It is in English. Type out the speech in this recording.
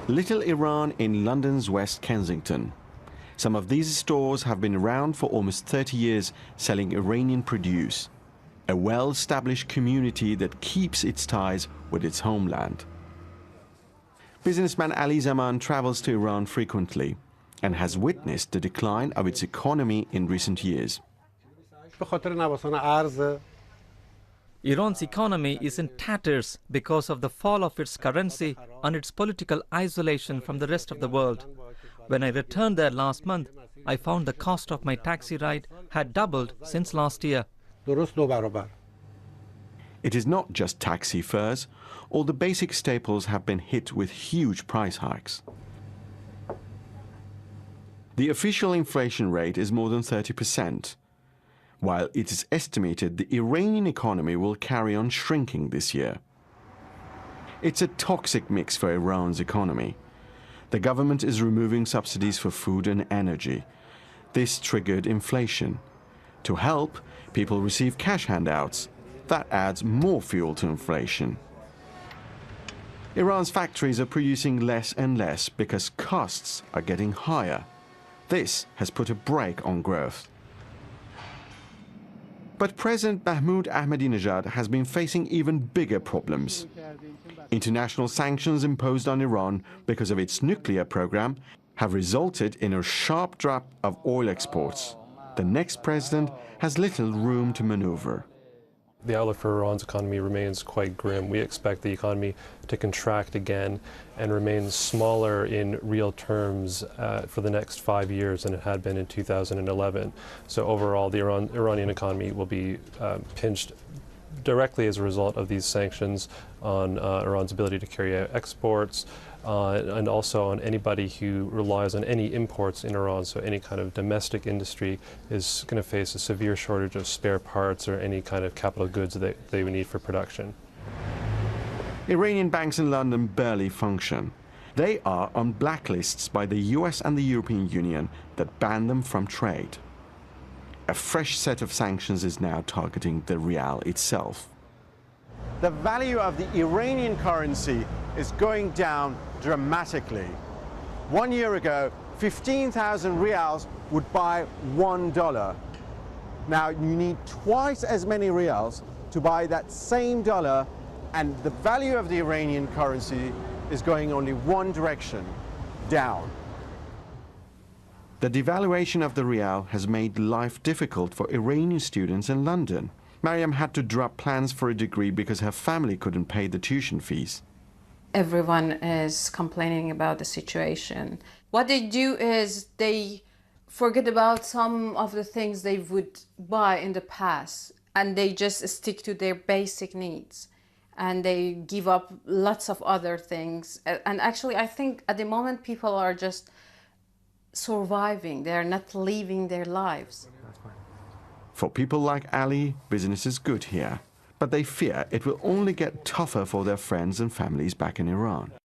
Little Iran in London's West Kensington. Some of these stores have been around for almost 30 years selling Iranian produce, a well-established community that keeps its ties with its homeland. Businessman Ali Zaman travels to Iran frequently and has witnessed the decline of its economy in recent years. Iran's economy is in tatters because of the fall of its currency and its political isolation from the rest of the world. When I returned there last month, I found the cost of my taxi ride had doubled since last year. It is not just taxi fares. All the basic staples have been hit with huge price hikes. The official inflation rate is more than 30%, while it is estimated the Iranian economy will carry on shrinking this year. It's a toxic mix for Iran's economy. The government is removing subsidies for food and energy. This triggered inflation. To help, people receive cash handouts. That adds more fuel to inflation. Iran's factories are producing less and less because costs are getting higher. This has put a brake on growth. But President Mahmoud Ahmadinejad has been facing even bigger problems. International sanctions imposed on Iran because of its nuclear program have resulted in a sharp drop of oil exports. The next president has little room to maneuver. The outlook for Iran's economy remains quite grim. We expect the economy to contract again and remain smaller in real terms for the next 5 years than it had been in 2011. So overall, the Iranian economy will be pinched directly as a result of these sanctions on Iran's ability to carry out exports, and also on anybody who relies on any imports in Iran. So any kind of domestic industry is going to face a severe shortage of spare parts or any kind of capital goods that they would need for production. Iranian banks in London barely function. They are on blacklists by the US and the European Union that ban them from trade. A fresh set of sanctions is now targeting the rial itself. The value of the Iranian currency is going down dramatically. 1 year ago, 15,000 rials would buy $1. Now you need twice as many rials to buy that same dollar, and the value of the Iranian currency is going only one direction, down. The devaluation of the rial has made life difficult for Iranian students in London. Mariam had to drop plans for a degree because her family couldn't pay the tuition fees. Everyone is complaining about the situation. What they do is they forget about some of the things they would buy in the past, and they just stick to their basic needs, and they give up lots of other things. And actually, I think at the moment people are just surviving. They are not living their lives. For people like Ali, business is good here, but they fear it will only get tougher for their friends and families back in Iran.